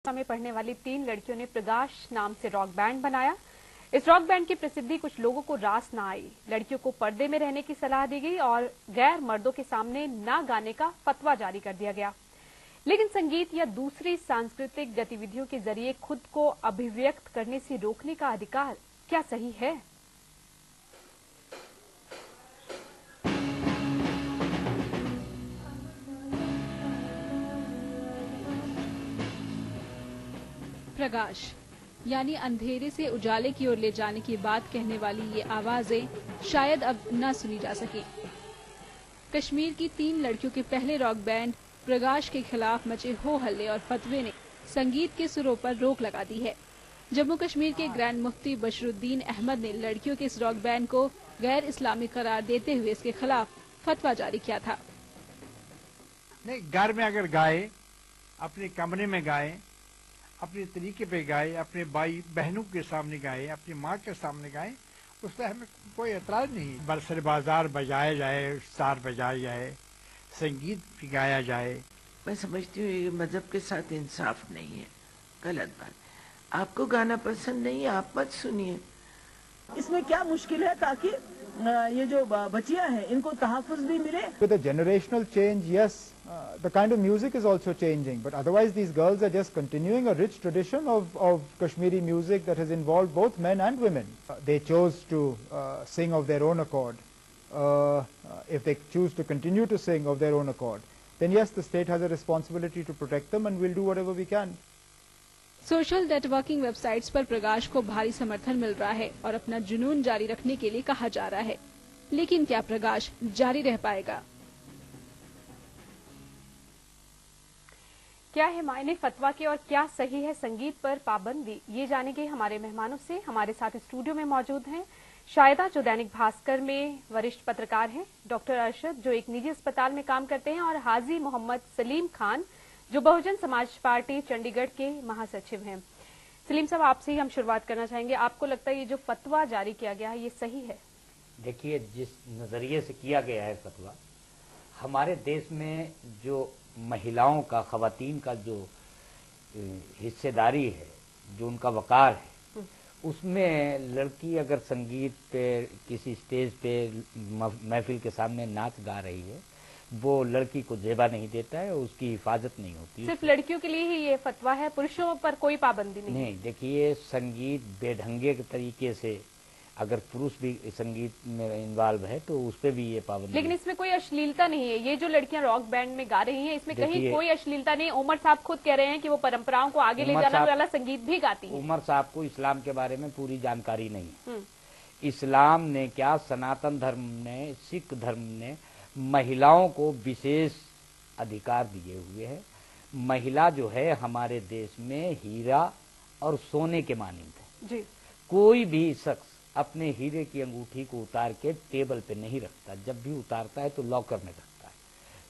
में पढ़ने वाली 3 लड़कियों ने प्रकाश नाम से रॉक बैंड बनाया। इस रॉक बैंड की प्रसिद्धि कुछ लोगों को रास न आई। लड़कियों को पर्दे में रहने की सलाह दी गई और गैर मर्दों के सामने न गाने का फतवा जारी कर दिया गया। लेकिन संगीत या दूसरी सांस्कृतिक गतिविधियों के जरिए खुद को अभिव्यक्त करने से रोकने का अधिकार क्या सही है? प्रकाश यानी अंधेरे से उजाले की ओर ले जाने की बात कहने वाली ये आवाजें शायद अब न सुनी जा सके। कश्मीर की 3 लड़कियों के पहले रॉक बैंड प्रकाश के खिलाफ मचे हो हल्ले और फतवे ने संगीत के सुरों पर रोक लगा दी है। जम्मू कश्मीर के ग्रैंड मुफ्ती बशरुद्दीन अहमद ने लड़कियों के इस रॉक बैंड को गैर इस्लामी करार देते हुए इसके खिलाफ फतवा जारी किया था। नहीं, घर में अगर गाए, अपने कमरे में गाए, अपने तरीके पे गाए, अपने भाई बहनों के सामने गाए, अपनी माँ के सामने गाए, उस पर हमें कोई एतराज नहीं। बरसर बाजार बजाया जाए, स्टार बजाया जाए, संगीत भी गाया जाए। मैं समझती हूँ ये मजहब के साथ इंसाफ नहीं है, गलत बात। आपको गाना पसंद नहीं है, आप मत सुनिए। इसमें क्या मुश्किल है ताकि ये जो बच्चियां हैं इनको तहफ़्फ़ुज़ भी मिले। With the generational change, yes, the kind of music is also changing, but otherwise these girls are just continuing a rich tradition of Kashmiri music that has involved both men and women. They chose to sing of their own accord. If they choose to continue to sing of their own accord, then yes, the state has a responsibility to protect them and we'll do whatever we can. Social networking websites पर प्रकाश को भारी समर्थन मिल रहा है और अपना जुनून जारी रखने के लिए कहा जा रहा है। लेकिन क्या प्रकाश जारी रह पाएगा? क्या है मायने फतवा के और क्या सही है संगीत पर पाबंदी? ये जानेंगे हमारे मेहमानों से। हमारे साथ स्टूडियो में मौजूद हैं शायदा, जो दैनिक भास्कर में वरिष्ठ पत्रकार हैं, डॉक्टर अरशद, जो एक निजी अस्पताल में काम करते हैं, और हाजी मोहम्मद सलीम खान, जो बहुजन समाज पार्टी चंडीगढ़ के महासचिव हैं। सलीम साहब, आपसे ही हम शुरुआत करना चाहेंगे। आपको लगता है ये जो फतवा जारी किया गया है ये सही है? देखिए, जिस नजरिए से किया गया है फतवा, हमारे देश में जो महिलाओं का, खवातीन का जो हिस्सेदारी है, जो उनका वकार है, उसमें लड़की अगर संगीत पे, किसी स्टेज पे, महफिल के सामने नाच गा रही है, वो लड़की को जेबा नहीं देता है, उसकी हिफाजत नहीं होती। सिर्फ लड़कियों के लिए ही ये फतवा है, पुरुषों पर कोई पाबंदी नहीं? देखिए, संगीत बेढंगे के तरीके से अगर पुरुष भी संगीत में इन्वॉल्व है तो उस पर भी ये पाबंदी। लेकिन इसमें कोई अश्लीलता नहीं है। ये जो लड़कियां रॉक बैंड में गा रही हैं, इसमें कहीं कोई अश्लीलता नहीं। उमर साहब खुद कह रहे हैं कि वो परंपराओं को आगे ले जाने वाला संगीत भी गाती है। उमर साहब को इस्लाम के बारे में पूरी जानकारी नहीं है। इस्लाम ने क्या, सनातन धर्म ने, सिख धर्म ने महिलाओं को विशेष अधिकार दिए हुए हैं। महिला जो है हमारे देश में हीरा और सोने के मानंद है जी। कोई भी शख्स अपने हीरे की अंगूठी को उतार के टेबल पे नहीं रखता, जब भी उतारता है तो लॉकर में रखता है।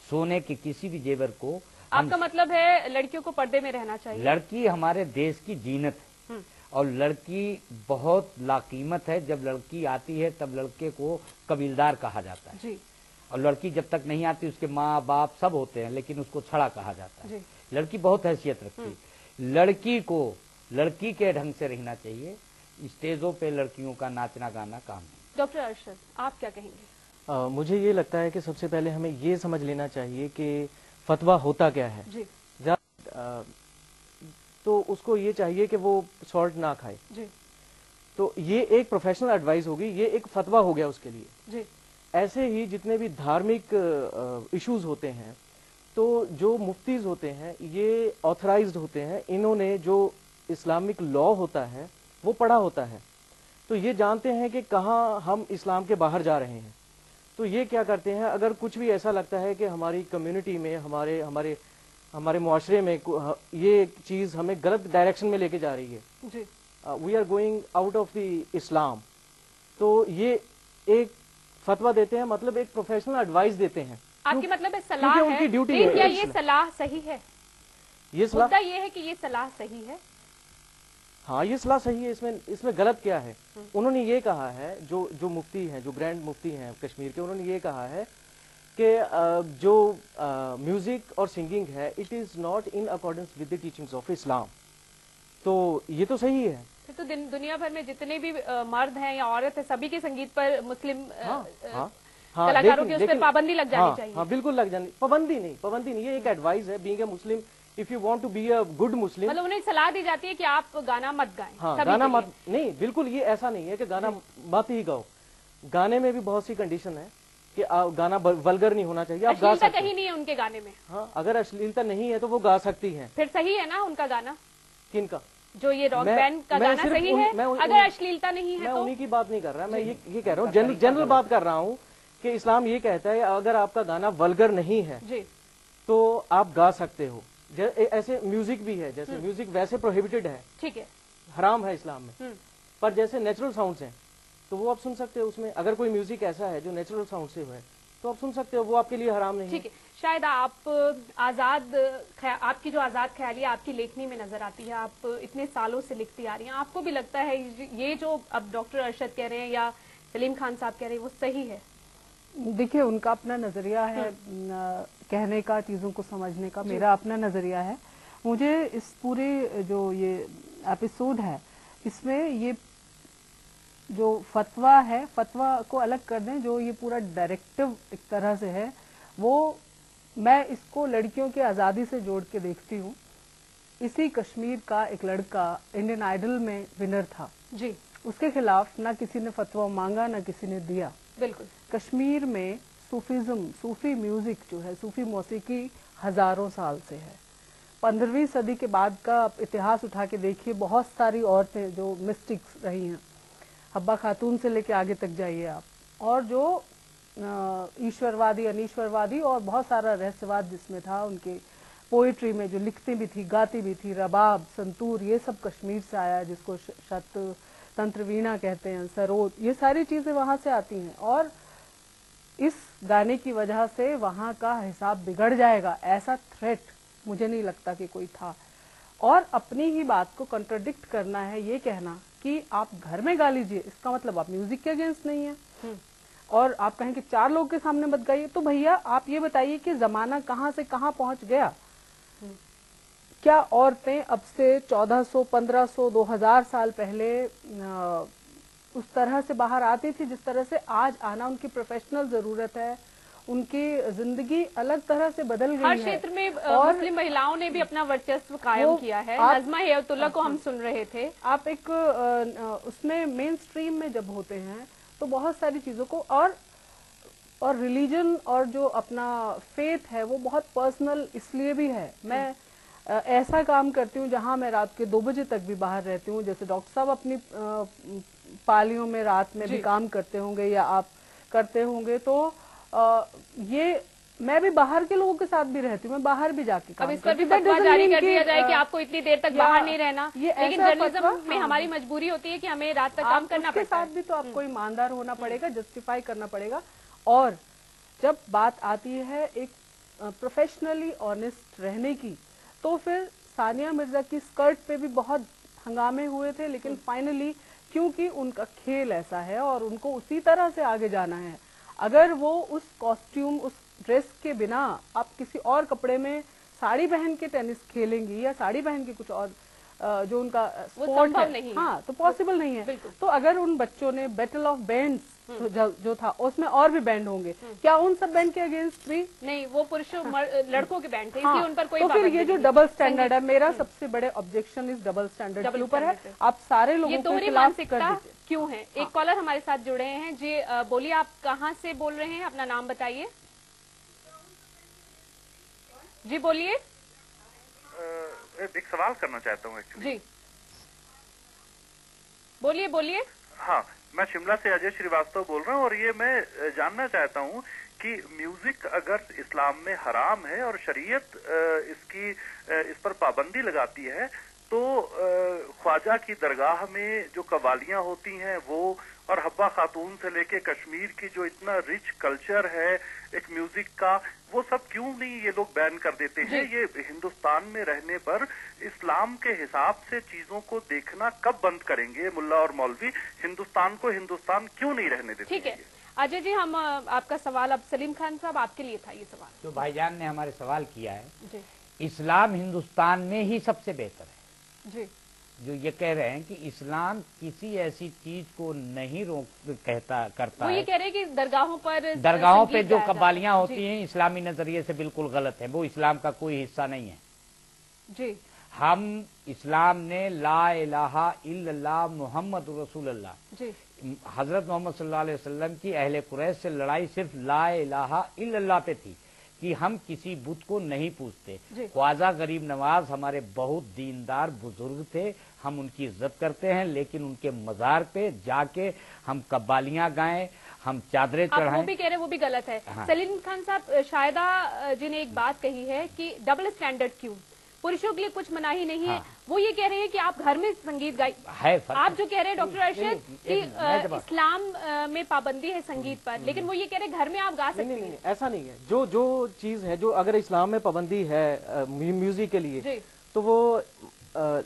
सोने के किसी भी जेवर को, आपका मतलब है लड़कियों को पर्दे में रहना चाहिए? लड़की हमारे देश की जीनत है और लड़की बहुत लाकीमत है। जब लड़की आती है तब लड़के को कबीलदार कहा जाता है जी। और लड़की जब तक नहीं आती, उसके माँ बाप सब होते हैं, लेकिन उसको छड़ा कहा जाता है। लड़की बहुत हैसियत रखती है। लड़की को लड़की के ढंग से रहना चाहिए। स्टेजों पे लड़कियों का नाचना गाना काम है। डॉक्टर अरशद, आप क्या कहेंगे? मुझे ये लगता है कि सबसे पहले हमें ये समझ लेना चाहिए कि फतवा होता क्या है जी। तो उसको ये चाहिए कि वो सॉल्ट ना खाए जी। तो ये एक प्रोफेशनल एडवाइस होगी, ये एक फतवा हो गया उसके लिए जी। ऐसे ही जितने भी धार्मिक इश्यूज होते हैं, तो जो मुफ्तीज होते हैं ये ऑथराइज्ड होते हैं। इन्होंने जो इस्लामिक लॉ होता है वो पढ़ा होता है, तो ये जानते हैं कि कहाँ हम इस्लाम के बाहर जा रहे हैं। तो ये क्या करते हैं, अगर कुछ भी ऐसा लगता है कि हमारी कम्युनिटी में, हमारे हमारे हमारे मुआशरे में ये चीज हमें गलत डायरेक्शन में लेके जा रही है, we are going out of the Islam, तो ये एक फतवा देते हैं, मतलब एक प्रोफेशनल एडवाइस देते हैं। आपकी मतलब है सलाह है, उनकी ड्यूटी है। क्या ये सलाह सही है? ये सलाह ये है कि ये सलाह सही है? हाँ, ये सलाह सही है। इसमें गलत क्या है? उन्होंने ये कहा है, जो मुफ्ती हैं, जो ग्रैंड मुफ्ती हैं कश्मीर के, उन्होंने ये कहा है कि जो म्यूजिक और सिंगिंग है, it is not in accordance with the teachings of Islam. तो ये तो सही है। फिर तो दुनिया भर में जितने भी मर्द हैं या औरत है, सभी के संगीत पर मुस्लिम कलाकारों की उस पर पाबंदी लग जानी चाहिए। हाँ, बिल्कुल लग जानी। पाबंदी नहीं, ये एक एडवाइस है। Being a Muslim, if you want to be a good Muslim, मतलब उन्हें सलाह दी जाती है कि आप गाना मत गाएं। हाँ, गाना मत, नहीं, बिल्कुल ये ऐसा नहीं है कि गाना मत ही गाओ। गाने में भी बहुत सी कंडीशन है कि गाना वल्गर नहीं होना चाहिए। आप गा सकते हैं। कहीं नहीं है उनके गाने में। हाँ, अगर अश्लीलता नहीं है तो वो गा सकती हैं। फिर सही है ना उनका गाना? किनका? जो ये रॉक बैंड का गाना सही है अगर अश्लीलता नहीं है? मैं उन्हीं की बात नहीं कर रहा, मैं ये कह रहा हूँ, जनरल बात कर रहा हूँ कि इस्लाम ये कहता है अगर आपका गाना वल्गर नहीं है तो आप गा सकते हो। ऐसे म्यूजिक भी है, जैसे म्यूजिक वैसे प्रोहिबिटेड है, ठीक है, हराम है इस्लाम में, पर जैसे नेचुरल साउंड्स हैं तो वो आप सुन सकते हो। उसमें अगर कोई म्यूजिक ऐसा है जो नेचुरल साउंड से है तो आप सुन सकते हो, वो आपके लिए हराम नहीं है। ठीक है, शायद आप आपकी जो आजाद ख्याली आपकी लेखनी में नजर आती है, आप इतने सालों से लिखती आ रही हैं, आपको भी लगता है ये जो अब डॉक्टर अरशद कह रहे हैं या सलीम खान साहब कह रहे हैं वो सही है? देखिए, उनका अपना नजरिया है कहने का, चीजों को समझने का, मेरा अपना नजरिया है। मुझे इस पूरे जो ये एपिसोड है इसमें ये जो फतवा है, फतवा को अलग कर दें, जो ये पूरा डायरेक्टिव एक तरह से है, वो मैं इसको लड़कियों की आजादी से जोड़ के देखती हूँ। इसी कश्मीर का एक लड़का इंडियन आइडल में विनर था जी, उसके खिलाफ ना किसी ने फतवा मांगा ना किसी ने दिया। बिल्कुल। कश्मीर में सूफीज्म, सूफी म्यूजिक जो है, सूफी मौसीकी हजारों साल से है। 15वीं सदी के बाद का इतिहास उठा के देखिए, बहुत सारी औरतें जो मिस्टिक्स रही हैं, हब्बा खातून से लेके आगे तक जाइए आप, और जो ईश्वरवादी, अनीश्वरवादी और बहुत सारा रहस्यवाद जिसमें था, उनके पोइट्री में जो लिखती भी थी, गाती भी थी, रबाब, संतूर, ये सब कश्मीर से आया, जिसको शत तंत्र वीणा कहते हैं, सरोद, ये सारी चीजें वहां से आती हैं। और इस गाने की वजह से वहां का हिसाब बिगड़ जाएगा, ऐसा थ्रेट मुझे नहीं लगता कि कोई था। और अपनी ही बात को कंट्राडिक्ट करना है, ये कहना कि आप घर में गा लीजिए, इसका मतलब आप म्यूजिक के अगेंस्ट नहीं है। और आप कहें कि 4 लोगों के सामने मत गाइए, तो भैया आप ये बताइए कि जमाना कहां से कहां पहुंच गया। क्या औरतें अब से 1400, 1500, 2000 साल पहले उस तरह से बाहर आती थी जिस तरह से आज आना? उनकी प्रोफेशनल जरूरत है, उनकी जिंदगी अलग तरह से बदल गई है। हर क्षेत्र में मुस्लिम महिलाओं ने भी अपना वर्चस्व कायम किया है। नज़मा हिदायतुल्लाह को हम सुन रहे थे। आप एक उसमें मेन स्ट्रीम में जब होते हैं तो बहुत सारी चीजों को, और रिलीजन और जो अपना फेथ है वो बहुत पर्सनल इसलिए भी है। मैं ऐसा काम करती हूँ जहां मैं रात के 2 बजे तक भी बाहर रहती हूँ, जैसे डॉक्टर साहब अपनी पालियों में रात में भी काम करते होंगे या आप करते होंगे, तो ये मैं भी बाहर के लोगों के साथ भी रहती हूँ, मैं बाहर भी जाके काम अब इस पर भी फतवा जारी कर दिया जाए कि आपको इतनी देर तक बाहर नहीं रहना, लेकिन जर्नलिज्म में हमारी मजबूरी होती है कि हमें रात तक काम करना पड़ता है। साथ भी तो आपको ईमानदार होना पड़ेगा, जस्टिफाई करना पड़ेगा। और जब बात आती है एक प्रोफेशनली ऑनेस्ट रहने की, तो फिर सानिया मिर्जा की स्कर्ट पे भी बहुत हंगामे हुए थे, लेकिन फाइनली क्योंकि उनका खेल ऐसा है और उनको उसी तरह से आगे जाना है, अगर वो उस कॉस्ट्यूम, उस ड्रेस के बिना आप किसी और कपड़े में साड़ी पहन के टेनिस खेलेंगी या साड़ी पहन के कुछ और जो उनका स्पोर्ट है, हाँ, तो पॉसिबल नहीं है। तो अगर उन बच्चों ने बैटल ऑफ बैंड्स जो था उसमें और भी बैंड होंगे, क्या उन सब बैंड के अगेंस्ट भी नहीं? वो पुरुषों लड़कों के बैंड थे, इसलिए उन पर कोई तो फिर ये जो डबल स्टैंडर्ड है, मेरा सबसे बड़े ऑब्जेक्शन इस डबल स्टैंडर्ड के ऊपर है। आप सारे लोगों को खिलाफ कर दीजिए। क्यों है? एक कॉलर हमारे साथ जुड़े हैं जी, बोलिए, आप कहाँ से बोल रहे हैं? अपना नाम बताइए जी, बोलिए। एक सवाल करना चाहता हूँ एक्चुअली जी, बोलिए बोलिए। हाँ, मैं शिमला से अजय श्रीवास्तव बोल रहा हूँ और ये मैं जानना चाहता हूँ कि म्यूजिक अगर इस्लाम में हराम है और शरीयत इस पर पाबंदी लगाती है, तो ख्वाजा की दरगाह में जो कवालियां होती हैं वो, और हब्बा खातून से लेके कश्मीर की जो इतना रिच कल्चर है एक म्यूजिक का, वो सब क्यों नहीं ये लोग बैन कर देते हैं? ये हिंदुस्तान में रहने पर इस्लाम के हिसाब से चीजों को देखना कब बंद करेंगे मुल्ला और मौलवी? हिंदुस्तान को हिंदुस्तान क्यों नहीं रहने देते? ठीक है अजय जी, हम आपका सवाल, अब सलीम खान साहब आपके लिए था ये सवाल जो भाईजान ने हमारे सवाल किया है जी। इस्लाम हिंदुस्तान में ही सबसे बेहतर है जी। जो ये कह रहे हैं कि इस्लाम किसी ऐसी चीज को नहीं करता वो ये है। कह रहे हैं कि दरगाहों पे जो कव्वालियां होती हैं इस्लामी नजरिए से बिल्कुल गलत है, वो इस्लाम का कोई हिस्सा नहीं है जी। हम इस्लाम ने ला इलाहा इल्लल्लाह मुहम्मद रसूलुल्लाह जी, हजरत मोहम्मद सल्लल्लाहु अलैहि वसल्लम की अहले कुरैश से लड़ाई सिर्फ ला इलाहा इल्लल्लाह पे थी कि हम किसी बुत को नहीं पूजते। ख्वाजा गरीब नवाज हमारे बहुत दीनदार बुजुर्ग थे, हम उनकी इज्जत करते हैं, लेकिन उनके मजार पे जाके हम कव्वालियां गाएं, हम चादरें चढ़ाएं, वो भी कह रहे हैं वो भी गलत है। हाँ। सलीम खान साहब, शायदा जी ने एक बात कही है कि डबल स्टैंडर्ड क्यों, पुरुषों के लिए कुछ मनाही नहीं है। वो ये कह रहे हैं कि आप घर में संगीत गाइए। आप जो कह रहे हैं डॉक्टर अरशद कि इस्लाम में पाबंदी है संगीत पर, लेकिन वो ये कह रहे हैं घर में आप गा सकते हैं। नहीं, ऐसा नहीं है। जो चीज है, जो अगर इस्लाम में पाबंदी है म्यूजिक के लिए, तो वो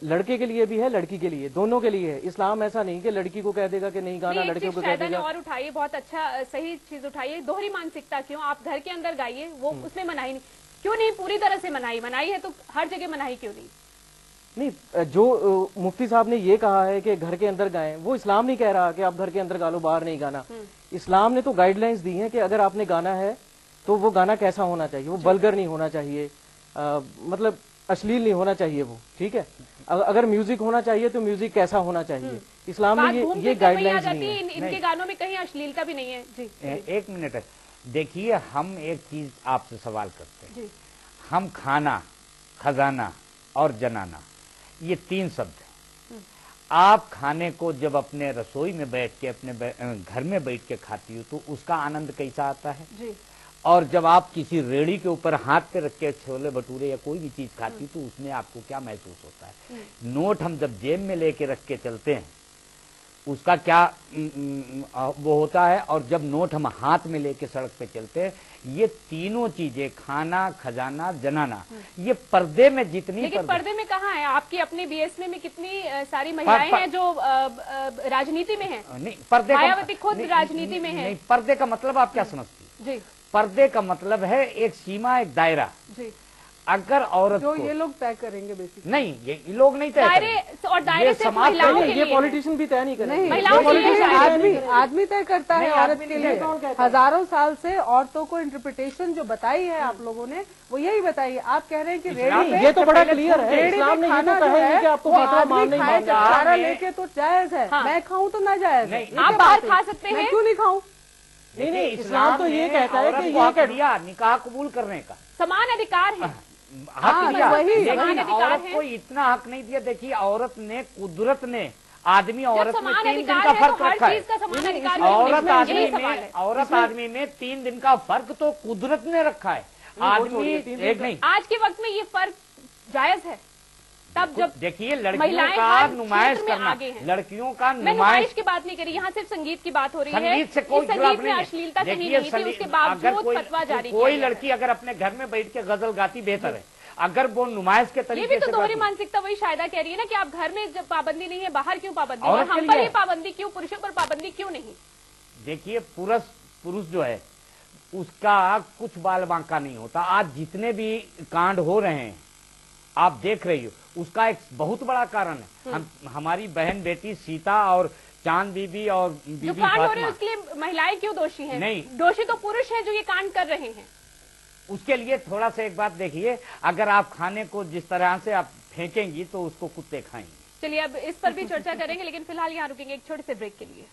लड़के के लिए भी है, लड़की के लिए, दोनों के लिए है। इस्लाम ऐसा नहीं कि लड़की को कह देगा कि नहीं गाना, लड़के को कह देगा। और उठाइए, बहुत अच्छा सही चीज उठाइए। दोहरी मानसिकता क्यों? आप घर के अंदर गाइए, वो उसमें मनाही नहीं क्यों? नहीं पूरी तरह से मनाही है तो हर जगह मनाही क्यों नहीं? जो मुफ्ती साहब ने ये कहा है कि घर के अंदर गाएं, वो इस्लाम नहीं कह रहा कि आप घर के अंदर गा लो, बाहर नहीं गाना। इस्लाम ने तो गाइडलाइंस दी हैं कि अगर आपने गाना है तो वो गाना कैसा होना चाहिए, वो वल्गर नहीं होना चाहिए, मतलब अश्लील नहीं होना चाहिए वो, ठीक है। अगर म्यूजिक होना चाहिए तो म्यूजिक कैसा होना चाहिए, इस्लाम ने ये गाइडलाइंस दी है। इनके गानों में कहीं अश्लीलता भी नहीं है जी। एक मिनट देखिए, हम एक चीज आपसे सवाल करते हैं। हम खाना, खजाना और जनाना, ये 3 शब्द हैं। आप खाने को जब अपने रसोई में बैठ के, अपने घर में बैठ के खाती हो तो उसका आनंद कैसा आता है जी। और जब आप किसी रेड़ी के ऊपर हाथ पे रख के छोले भटूरे या कोई भी चीज खाती हो तो उसमें आपको क्या महसूस होता है? नोट हम जब जेब में लेके रख के चलते हैं उसका क्या वो होता है, और जब नोट हम हाथ में लेके सड़क पे चलते हैं, ये तीनों चीजें, खाना, खजाना, जनाना, ये पर्दे में जितनी, लेकिन पर्दे में कहाँ है? आपकी अपनी बीएसपी में कितनी सारी महिलाएं हैं जो राजनीति में हैं? नहीं, पर्दे मायावती खुद राजनीति में है। नहीं, पर्दे का मतलब आप क्या समझती जी? पर्दे का मतलब है एक सीमा, एक दायरा जी। अगर औरत जो ये लोग तय करेंगे बेसिकली, नहीं, ये लोग नहीं तय करेंगे, और दायरे से महिलाओं के लिए, ये पॉलिटिशियन भी तय नहीं करेंगे, आदमी तय करता है औरत के लिए। हजारों साल से औरतों को इंटरप्रिटेशन जो बताई है आप लोगों ने, वो यही बताइए। आप कह रहे हैं कि रेडी में, ये तो बड़ा क्लियर है, इस्लाम ने ये तो कहा है कि आपको आदमी खाए छुटकारा लेके तो जायज है, मैं खाऊं तो ना जायज है। आप बाहर खा सकते हैं, क्यों नहीं खाऊं? नहीं, इस्लाम तो ये कहता है कि ये दिया निकाह कबूल करने का समान अधिकार है, हक दिया, लेकिन औरत को इतना हक नहीं दिया। देखिए, औरत ने, कुदरत ने आदमी औरत में 3 दिन का फर्क रखा है। औरत आदमी में 3 दिन का फर्क तो कुदरत ने रखा है, आदमी एक नहीं। आज के वक्त में ये फर्क जायज है, तब जब देखिए लड़कियों का नुमाइश करना, लड़कियों का नुमाइश की बात नहीं करी, यहाँ सिर्फ संगीत की बात हो रही है। संगीत से कोई खिलाफ नहीं है। अश्लीलता कहीं नहीं थी, उसके बावजूद फतवा जारी किया। कोई लड़की अगर अपने घर में बैठ के गजल गाती बेहतर है, अगर वो नुमाइश के तरीके से। ये भी तो दोहरी मानसिकता, वही शायदा कह रही है ना कि आप घर में जब पाबंदी नहीं है, बाहर क्यों पाबंदी, और हम पर ये पाबंदी क्यों, पुरुषों पर पाबंदी क्यों नहीं? देखिए, पुरुष जो है उसका कुछ बाल बांका नहीं होता। आज जितने भी कांड हो रहे हैं आप देख रही हो, उसका एक बहुत बड़ा कारण है हमारी बहन बेटी सीता और चांद बीबी और बीबी फातिमा। हो रहे हैं उसके लिए महिलाएं क्यों दोषी हैं? नहीं, दोषी तो पुरुष हैं जो ये कांड कर रहे हैं। उसके लिए थोड़ा सा एक बात देखिए, अगर आप खाने को जिस तरह से आप फेंकेंगी तो उसको कुत्ते खाएंगे। चलिए अब इस पर भी चर्चा करेंगे, लेकिन फिलहाल यहाँ रुकेंगे एक छोटे से ब्रेक के लिए।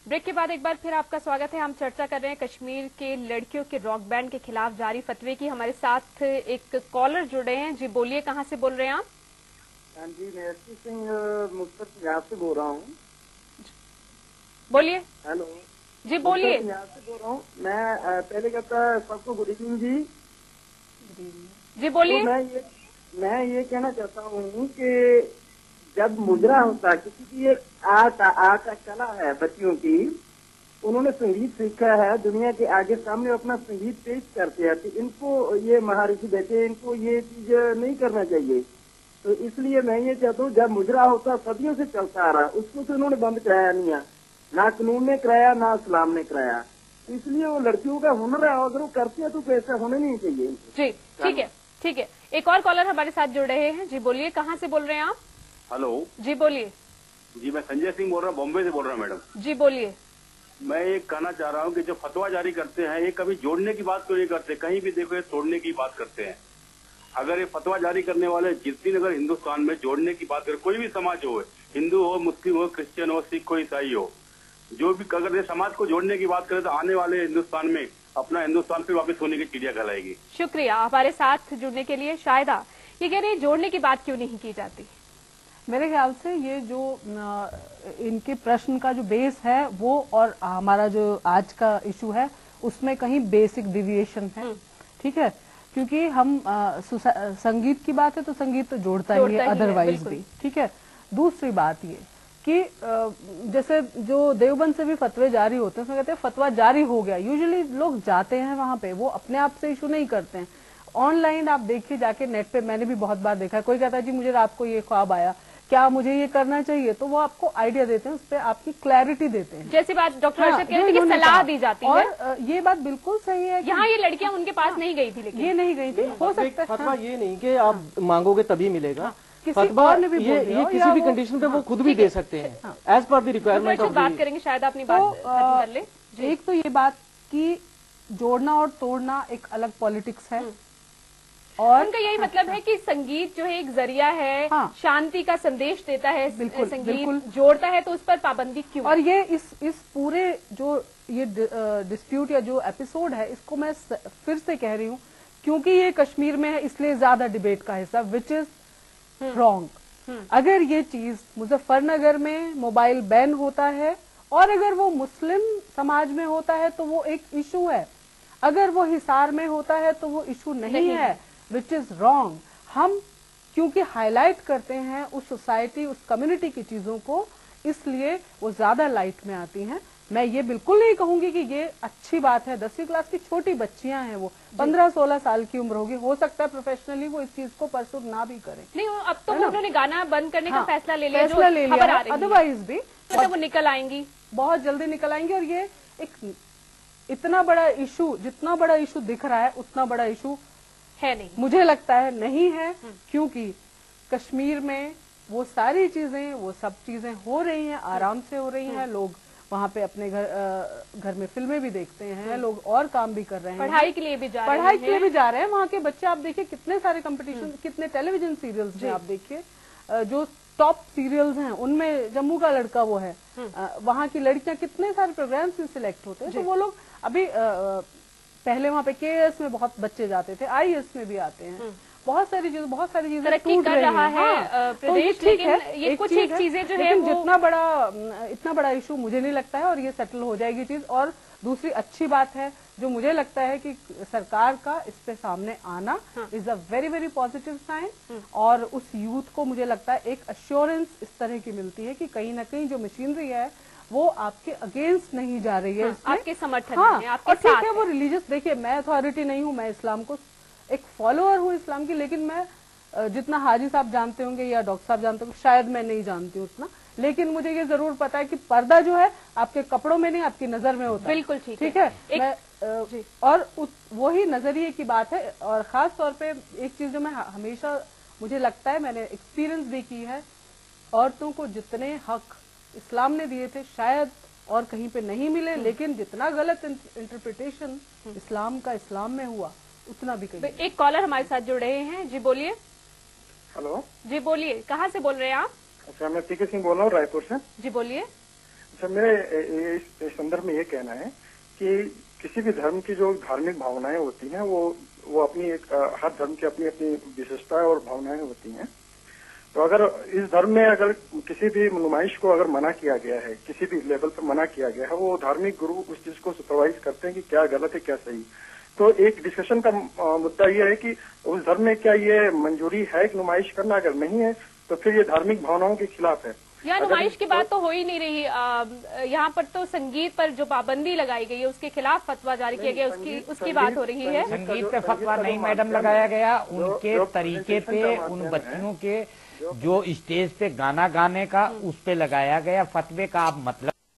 ब्रेक के बाद एक बार फिर आपका स्वागत है। हम चर्चा कर रहे हैं कश्मीर के लड़कियों के रॉक बैंड के खिलाफ जारी फतवे की। हमारे साथ एक कॉलर जुड़े हैं। जी बोलिए, कहाँ से बोल रहे हैं आप? हाँ जी, मैं एसपी सिंह मुक्तसर पंजाब से बोल रहा हूँ। बोलिए। हेलो जी बोलिए। पंजाब से बोल रहा हूँ मैं। पहले कहता सबको गुड इवनिंग जी। जी बोलिए। तो मैं ये कहना चाहता हूँ कि जब मुजरा होता है किसी की, एक आर्ट का कला है बच्चियों की, उन्होंने संगीत सीखा है, दुनिया के आगे सामने अपना संगीत पेश करते हैं, तो इनको ये महाऋषि कहते हैं, इनको ये चीज नहीं करना चाहिए। तो इसलिए मैं ये चाहता हूँ, जब मुजरा होता सदियों से चलता आ रहा, उसको तो उन्होंने बंद कराया नहीं है, ना कानून ने कराया ना इस्लाम ने कराया। तो इसलिए वो लड़कियों का हुनर है, अगर वो करती है तो ऐसा होना नहीं चाहिए। जी ठीक है, ठीक है। एक और कॉलर हमारे साथ जुड़ रहे हैं। जी बोलिए, कहाँ से बोल रहे हैं आप? हेलो जी बोलिए। जी मैं संजय सिंह बोल रहा हूँ, बॉम्बे से बोल रहा हूँ मैडम। जी बोलिए। मैं ये कहना चाह रहा हूँ कि जो फतवा जारी करते हैं ये कभी जोड़ने की बात क्यों नहीं करते, कहीं भी देखो ये तोड़ने की बात करते हैं। अगर ये फतवा जारी करने वाले जिस दिन अगर हिंदुस्तान में जोड़ने की बात करें, कोई भी समाज हो, हिंदू हो, मुस्लिम हो, क्रिश्चियन हो, सिख हो, ईसाई हो, जो भी अगर ये समाज को जोड़ने की बात करें तो आने वाले हिंदुस्तान में अपना हिंदुस्तान फिर वापस होने की चिड़िया कहलाएगी। शुक्रिया हमारे साथ जुड़ने के लिए। शायदा ये कह रहे हैं जोड़ने की बात क्यों नहीं की जाती? मेरे ख्याल से ये जो इनके प्रश्न का जो बेस है वो और हमारा जो आज का इशू है उसमें कहीं बेसिक डिविएशन है। ठीक है, क्योंकि हम संगीत की बात है तो संगीत तो जोड़ता ही है अदरवाइज भी। ठीक है, दूसरी बात ये कि जैसे जो देवबंद से भी फतवे जारी होते हैं, उसमें कहते हैं फतवा जारी हो गया। यूजुअली लोग जाते हैं वहां पे, वो अपने आप से इशू नहीं करते हैं। ऑनलाइन आप देखिए जाके नेट पे, मैंने भी बहुत बार देखा है, कोई कहता है जी मुझे रात को ये ख्वाब आया, क्या मुझे ये करना चाहिए, तो वो आपको आइडिया देते हैं, उस पर आपकी क्लैरिटी देते हैं। जैसी बात डॉक्टर अर्शद कह रहे थे कि सलाह दी जाती है, और ये बात बिल्कुल सही है। यहाँ ये लड़कियां उनके पास नहीं गई थी, लेकिन ये नहीं गई थी, हो सकता है फतवा ये नहीं कि आप मांगोगे तभी मिलेगा, फतवा और ने भी ये किसी भी कंडीशन पे वो खुद भी दे सकते हैं as per the requirement of. बात करेंगे शायद अपनी बात कर ले। एक तो ये बात कि जोड़ना और तोड़ना एक अलग पॉलिटिक्स है, और उनका यही मतलब है कि संगीत जो है एक जरिया है, शांति का संदेश देता है। बिल्कुल, संगीत बिल्कुल जोड़ता है, तो उस पर पाबंदी क्यों? और ये इस पूरे जो ये डिस्प्यूट या जो एपिसोड है, इसको मैं फिर से कह रही हूँ क्योंकि ये कश्मीर में है इसलिए ज्यादा डिबेट का हिस्सा, विच इज रॉन्ग। अगर ये चीज मुजफ्फरनगर में मोबाइल बैन होता है और अगर वो मुस्लिम समाज में होता है तो वो एक इशू है, अगर वो हिसार में होता है तो वो इशू नहीं है, विच इज रॉन्ग। हम क्योंकि हाईलाइट करते हैं उस सोसाइटी, उस कम्युनिटी की चीजों को, इसलिए वो ज्यादा लाइट में आती हैं। मैं ये बिल्कुल नहीं कहूंगी कि ये अच्छी बात है। 10वीं क्लास की छोटी बच्चियां हैं, वो 15-16 साल की उम्र होगी, हो सकता है प्रोफेशनली वो इस चीज को परसू ना भी करें। नहीं, अब तो उन्होंने गाना बंद करने का फैसला ले लिया, अदरवाइज भी मतलब वो निकल आएंगी, बहुत जल्दी निकल आएंगी। और ये एक इतना बड़ा इशू, जितना बड़ा इशू दिख रहा है उतना बड़ा इशू है नहीं, मुझे लगता है नहीं है, क्योंकि कश्मीर में वो सारी चीजें, वो सब चीजें हो रही हैं, आराम से हो रही हैं। लोग वहाँ पे अपने घर में फिल्में भी देखते हैं, लोग और काम भी कर रहे हैं, पढ़ाई के लिए भी जा रहे हैं, पढ़ाई के लिए भी जा रहे हैं। वहाँ के बच्चे आप देखिए कितने सारे कंपटीशन, कितने टेलीविजन सीरियल्स में आप देखिए, जो टॉप सीरियल्स हैं उनमें जम्मू का लड़का वो है, वहाँ की लड़कियां कितने सारे प्रोग्राम्स में सिलेक्ट होते हैं। तो वो लोग अभी पहले वहाँ पे KS में बहुत बच्चे जाते थे, IAS में भी आते हैं, बहुत सारी चीजें तरक्की कर रहा है प्रदेश, लेकिन ये कुछ एक चीजें जो है इतना बड़ा इशू मुझे नहीं लगता है, और ये सेटल हो जाएगी चीज। और दूसरी अच्छी बात है जो मुझे लगता है कि सरकार का इस पे सामने आना is a very very positive sign, और उस यूथ को मुझे लगता है एक अश्योरेंस इस तरह की मिलती है कि कहीं ना कहीं जो मशीनरी है वो आपके अगेंस्ट नहीं जा रही है, आपके समर्थन में है, आपके और ठीक साथ है। वो रिलीजियस, देखिए मैं अथॉरिटी नहीं हूँ, मैं इस्लाम को एक फॉलोअर हूँ इस्लाम की, लेकिन मैं जितना हाजी साहब जानते होंगे या डॉक्टर साहब जानते होंगे शायद मैं नहीं जानती हूँ उतना, लेकिन मुझे ये जरूर पता है कि पर्दा जो है आपके कपड़ों में नहीं, आपकी नजर में होता है। बिल्कुल ठीक है। और वही नजरिए की बात है। और खास तौर पे एक चीज जो मैं हमेशा, मुझे लगता है मैंने एक्सपीरियंस भी की है, औरतों को जितने हक इस्लाम ने दिए थे शायद और कहीं पे नहीं मिले, लेकिन जितना गलत इंटरप्रिटेशन इस्लाम का इस्लाम में हुआ उतना भी कहीं। एक कॉलर हमारे साथ जुड़ रहे हैं। जी बोलिए। हेलो जी बोलिए, कहाँ से बोल रहे हैं आप? अच्छा, मैं पीके सिंह बोल रहा हूँ, रायपुर से। जी बोलिए। अच्छा, मेरे इस संदर्भ में ये कहना है कि किसी भी धर्म की जो धार्मिक भावनाएं होती हैं वो अपनी हर धर्म की अपनी अपनी विशेषताएं और भावनाएं होती हैं। तो अगर इस धर्म में अगर किसी भी नुमाइश को अगर मना किया गया है, किसी भी लेवल पर मना किया गया है, वो धार्मिक गुरु उस चीज को सुपरवाइज करते हैं कि क्या गलत है क्या सही। तो एक डिस्कशन का मुद्दा ये है कि उस धर्म में क्या ये मंजूरी है कि नुमाइश करना, अगर नहीं है तो फिर ये धार्मिक भावनाओं के खिलाफ है। यहाँ नुमाइश की बात तो हो ही नहीं रही। यहाँ पर तो संगीत पर जो पाबंदी लगाई गई है उसके खिलाफ फतवा जारी किया गया, उसकी बात हो रही है। संगीत पे फतवा नहीं मैडम लगाया गया, उनके तरीके पे, उन बच्चियों के जो स्टेज पे गाना गाने का उस पे लगाया गया। फतवे का आप मतलब